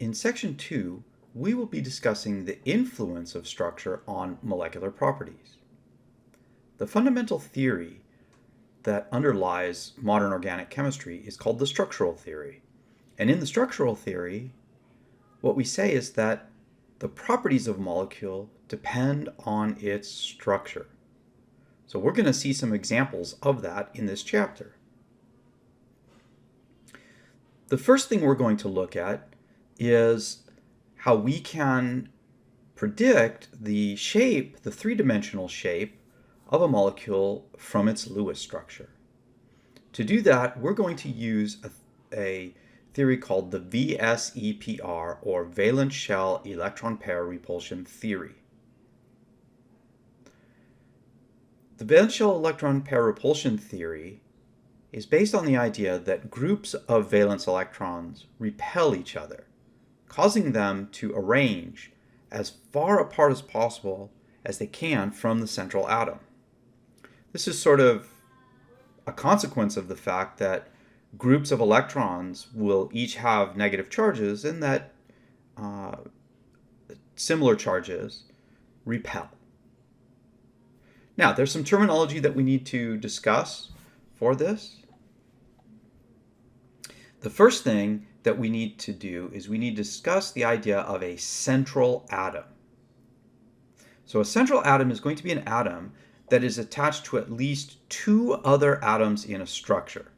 In section 2, we will be discussing the influence of structure on molecular properties. The fundamental theory that underlies modern organic chemistry is called the structural theory. And in the structural theory, what we say is that the properties of a molecule depend on its structure. So we're going to see some examples of that in this chapter. The first thing we're going to look at is how we can predict the shape, the three-dimensional shape of a molecule from its Lewis structure. To do that, we're going to use a theory called the VSEPR, or valence shell electron pair repulsion theory. The valence shell electron pair repulsion theory is based on the idea that groups of valence electrons repel each other, causing them to arrange as far apart as possible as they can from the central atom. This is sort of a consequence of the fact that groups of electrons will each have negative charges and that similar charges repel. Now, there's some terminology that we need to discuss for this. The first thing that we need to do is we need to discuss the idea of a central atom. So a central atom is going to be an atom that is attached to at least two other atoms in a structure.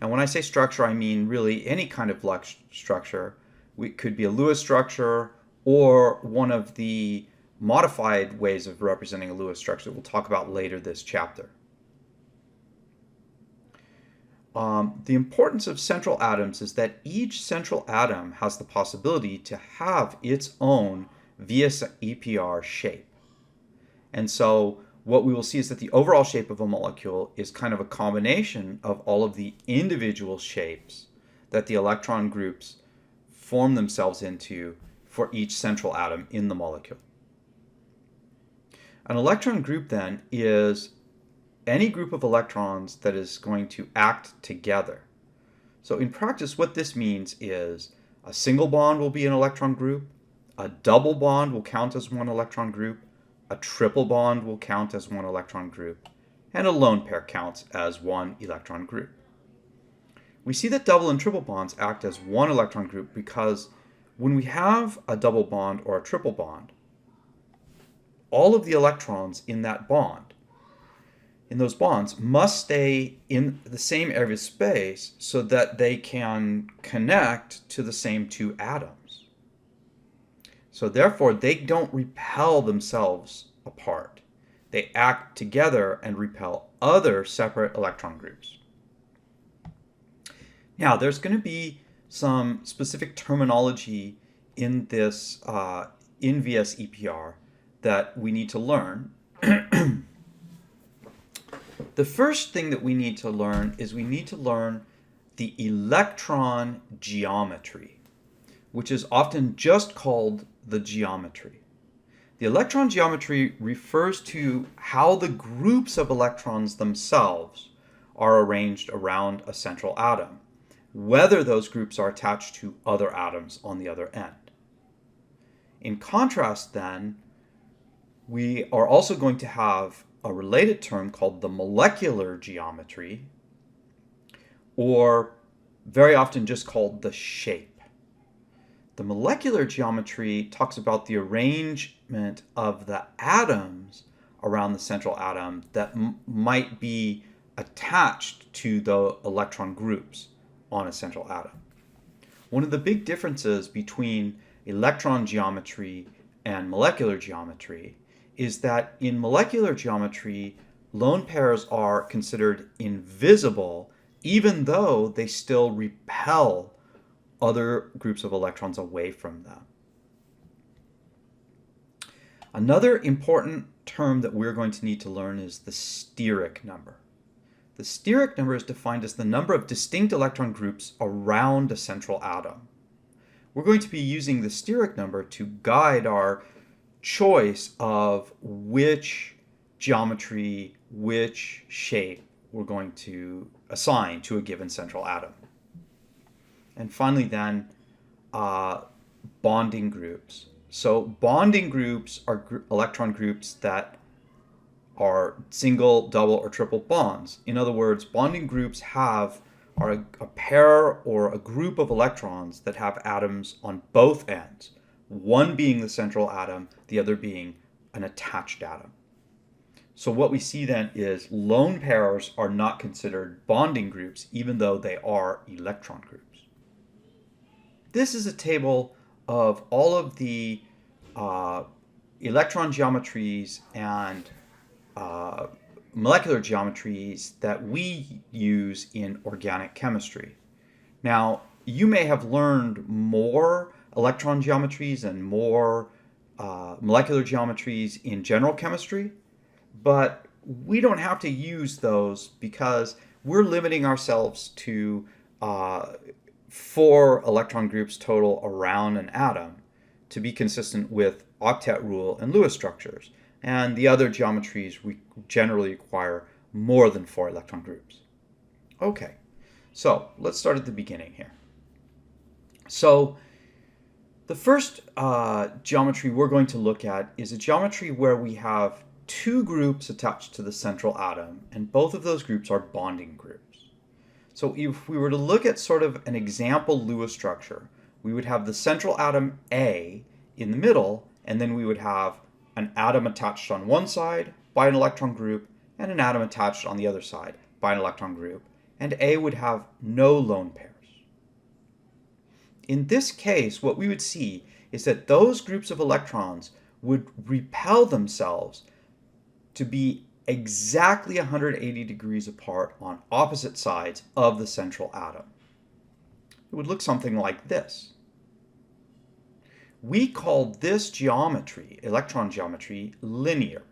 Now, when I say structure, I mean really any kind of structure. It could be a Lewis structure or one of the modified ways of representing a Lewis structure that we'll talk about later this chapter. The importance of central atoms is that each central atom has the possibility to have its own VSEPR shape. And so what we will see is that the overall shape of a molecule is kind of a combination of all of the individual shapes that the electron groups form themselves into for each central atom in the molecule. An electron group then is any group of electrons that is going to act together. So in practice, what this means is a single bond will be an electron group, a double bond will count as one electron group, a triple bond will count as one electron group, and a lone pair counts as one electron group. We see that double and triple bonds act as one electron group because when we have a double bond or a triple bond, all of the electrons in that bond, in those bonds, must stay in the same area of space so that they can connect to the same two atoms. So therefore, they don't repel themselves apart. They act together and repel other separate electron groups. Now, there's going to be some specific terminology in this, in VSEPR that we need to learn. The first thing that we need to learn is we need to learn the electron geometry, which is often just called the geometry. The electron geometry refers to how the groups of electrons themselves are arranged around a central atom, whether those groups are attached to other atoms on the other end. In contrast, then, we are also going to have a related term called the molecular geometry, or very often just called the shape. The molecular geometry talks about the arrangement of the atoms around the central atom that might be attached to the electron groups on a central atom. One of the big differences between electron geometry and molecular geometry is that in molecular geometry, lone pairs are considered invisible even though they still repel other groups of electrons away from them. Another important term that we're going to need to learn is the steric number. The steric number is defined as the number of distinct electron groups around a central atom. We're going to be using the steric number to guide our choice of which geometry, which shape we're going to assign to a given central atom. And finally then, bonding groups. So bonding groups are electron groups that are single, double, or triple bonds. In other words, bonding groups are a pair or a group of electrons that have atoms on both ends, one being the central atom, the other being an attached atom. So what we see then is lone pairs are not considered bonding groups, even though they are electron groups. This is a table of all of the electron geometries and molecular geometries that we use in organic chemistry. Now, you may have learned more electron geometries and more molecular geometries in general chemistry, but we don't have to use those because we're limiting ourselves to 4 electron groups total around an atom to be consistent with octet rule and Lewis structures. And the other geometries generally require more than 4 electron groups. Okay, so let's start at the beginning here. So the first geometry we're going to look at is a geometry where we have 2 groups attached to the central atom, and both of those groups are bonding groups. So if we were to look at sort of an example Lewis structure, we would have the central atom A in the middle, and then we would have an atom attached on one side by an electron group and an atom attached on the other side by an electron group, and A would have no lone pairs. In this case, what we would see is that those groups of electrons would repel themselves to be exactly 180 degrees apart on opposite sides of the central atom. It would look something like this. We call this geometry, electron geometry, linear.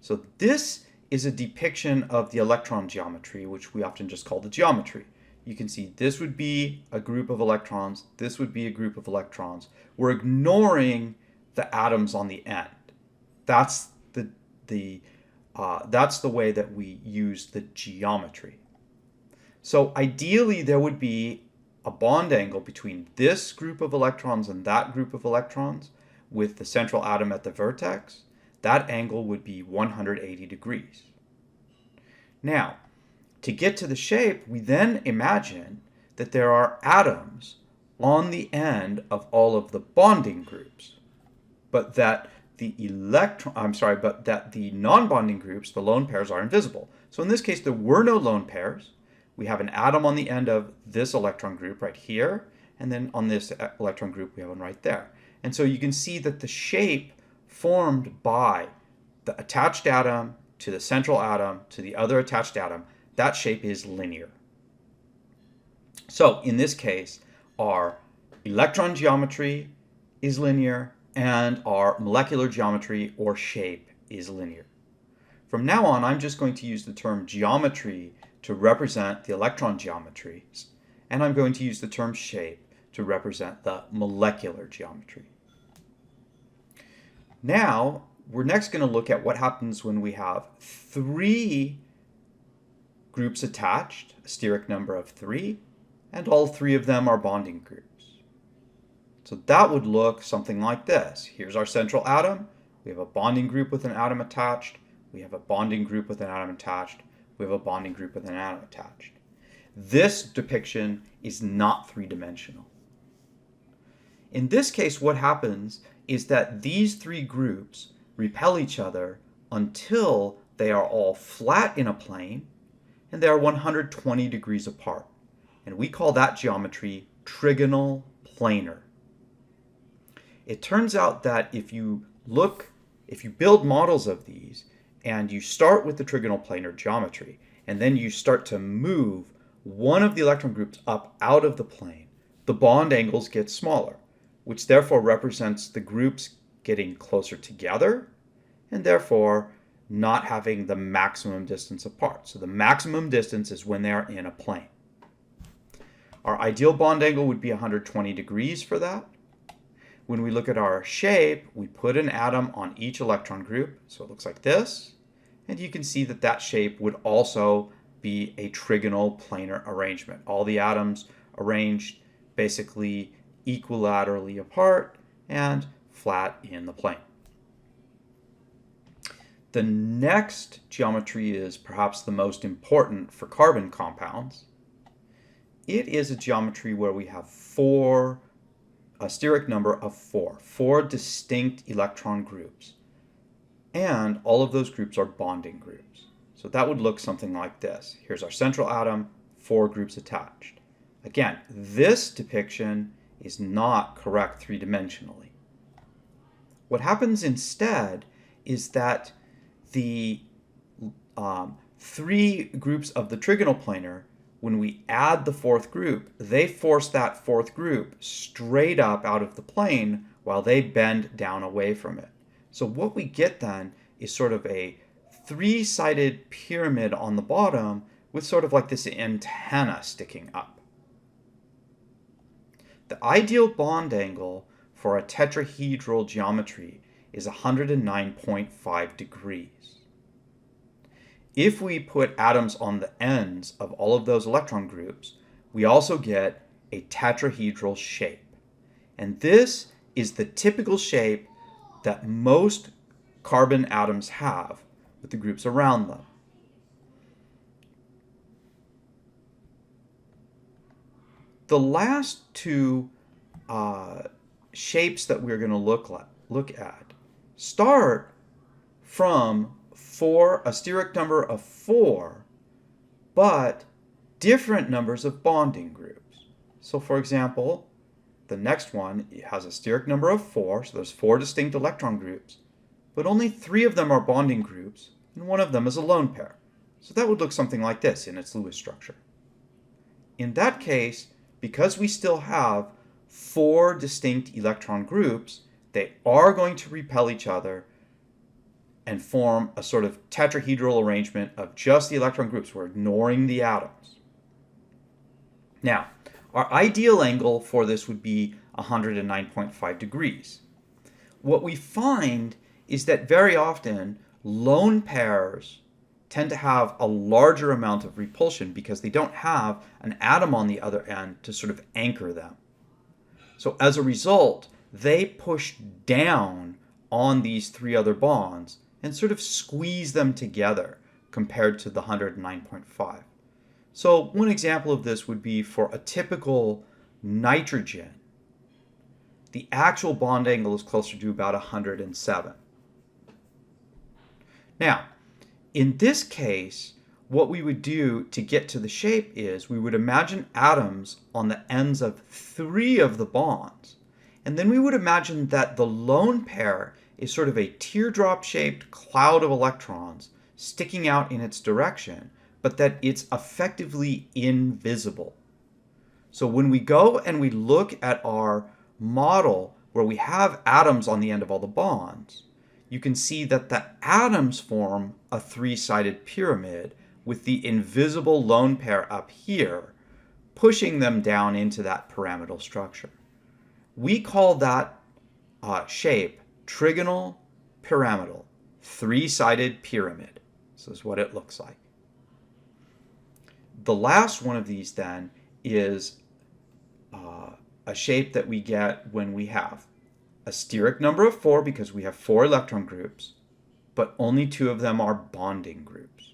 So this is a depiction of the electron geometry, which we often just call the geometry. You can see this would be a group of electrons, this would be a group of electrons. We're ignoring the atoms on the end. That's the way that we use the geometry. So ideally there would be a bond angle between this group of electrons and that group of electrons with the central atom at the vertex. That angle would be 180 degrees. Now, to get to the shape, we then imagine that there are atoms on the end of all of the bonding groups, but that the non-bonding groups, the lone pairs, are invisible. So in this case, there were no lone pairs. We have an atom on the end of this electron group right here, and then on this electron group we have one right there. And so you can see that the shape formed by the attached atom to the central atom to the other attached atom, that shape is linear. So in this case, our electron geometry is linear and our molecular geometry or shape is linear. From now on, I'm just going to use the term geometry to represent the electron geometries, and I'm going to use the term shape to represent the molecular geometry. Now, we're next going to look at what happens when we have 3 groups attached, a steric number of 3, and all 3 of them are bonding groups. So that would look something like this. Here's our central atom. We have a bonding group with an atom attached. We have a bonding group with an atom attached. We have a bonding group with an atom attached. This depiction is not 3-dimensional. In this case, what happens is that these 3 groups repel each other until they are all flat in a plane and they are 120 degrees apart. And we call that geometry trigonal planar. It turns out that if you build models of these and you start with the trigonal planar geometry and then you start to move one of the electron groups up out of the plane, the bond angles get smaller, which therefore represents the groups getting closer together and therefore not having the maximum distance apart. So the maximum distance is when they are in a plane. Our ideal bond angle would be 120 degrees for that. When we look at our shape, we put an atom on each electron group, so it looks like this, and you can see that that shape would also be a trigonal planar arrangement. All the atoms arranged basically equilaterally apart, and flat in the plane. The next geometry is perhaps the most important for carbon compounds. It is a geometry where we have a steric number of four distinct electron groups. And all of those groups are bonding groups. So that would look something like this. Here's our central atom, 4 groups attached. Again, this depiction is not correct three-dimensionally. What happens instead is that the 3 groups of the trigonal planar, when we add the 4th group, they force that 4th group straight up out of the plane while they bend down away from it. So what we get then is sort of a 3-sided pyramid on the bottom with sort of like this antenna sticking up. The ideal bond angle for a tetrahedral geometry is 109.5 degrees. If we put atoms on the ends of all of those electron groups, we also get a tetrahedral shape. And this is the typical shape that most carbon atoms have with the groups around them. The last 2 shapes that we're going to look at start from a steric number of 4, but different numbers of bonding groups. So for example, the next one has a steric number of 4, so there's 4 distinct electron groups, but only 3 of them are bonding groups, and 1 of them is a lone pair. So that would look something like this in its Lewis structure. In that case, because we still have 4 distinct electron groups, they are going to repel each other and form a sort of tetrahedral arrangement of just the electron groups. We're ignoring the atoms. Now, our ideal angle for this would be 109.5 degrees. What we find is that very often lone pairs tend to have a larger amount of repulsion because they don't have an atom on the other end to sort of anchor them. So as a result, they push down on these 3 other bonds and sort of squeeze them together compared to the 109.5. So one example of this would be for a typical nitrogen. The actual bond angle is closer to about 107. Now, in this case, what we would do to get to the shape is we would imagine atoms on the ends of 3 of the bonds. And then we would imagine that the lone pair is sort of a teardrop-shaped cloud of electrons sticking out in its direction, but that it's effectively invisible. So when we go and we look at our model where we have atoms on the end of all the bonds, you can see that the atoms form a 3-sided pyramid with the invisible lone pair up here, pushing them down into that pyramidal structure. We call that shape trigonal pyramidal, 3-sided pyramid. This is what it looks like. The last one of these then is a shape that we get when we have a steric number of 4 because we have 4 electron groups, but only 2 of them are bonding groups.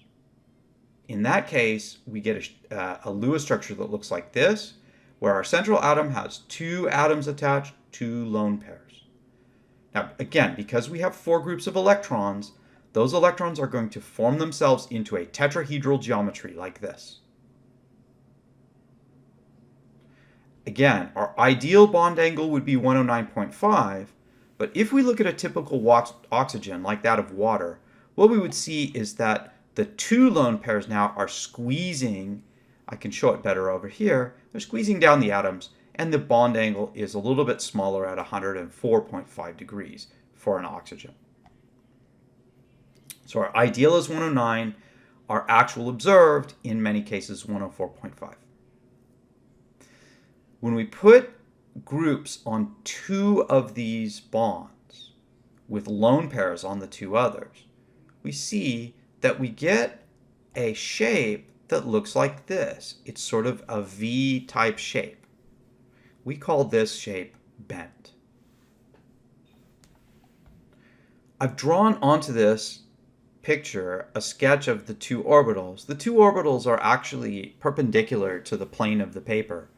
In that case, we get a Lewis structure that looks like this, where our central atom has 2 atoms attached, 2 lone pairs. Now, again, because we have 4 groups of electrons, those electrons are going to form themselves into a tetrahedral geometry like this. Again, our ideal bond angle would be 109.5, but if we look at a typical oxygen like that of water, what we would see is that the 2 lone pairs now are squeezing, I can show it better over here, they're squeezing down the atoms, and the bond angle is a little bit smaller at 104.5 degrees for an oxygen. So our ideal is 109, our actual observed, in many cases, 104.5. When we put groups on 2 of these bonds with lone pairs on the 2 others, we see that we get a shape that looks like this. It's sort of a V-type shape. we call this shape bent. I've drawn onto this picture a sketch of the two orbitals. The two orbitals are actually perpendicular to the plane of the paper,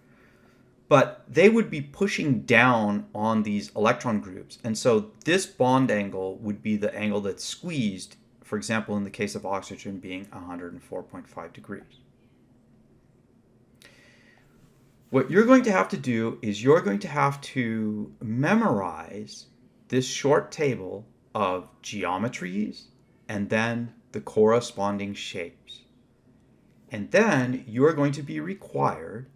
but they would be pushing down on these electron groups. And so this bond angle would be the angle that's squeezed, for example, in the case of oxygen being 104.5 degrees. What you're going to have to do is you're going to have to memorize this short table of geometries and then the corresponding shapes. And then you're going to be required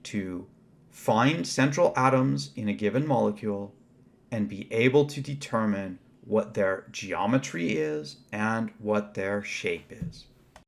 to find central atoms in a given molecule and be able to determine what their geometry is and what their shape is.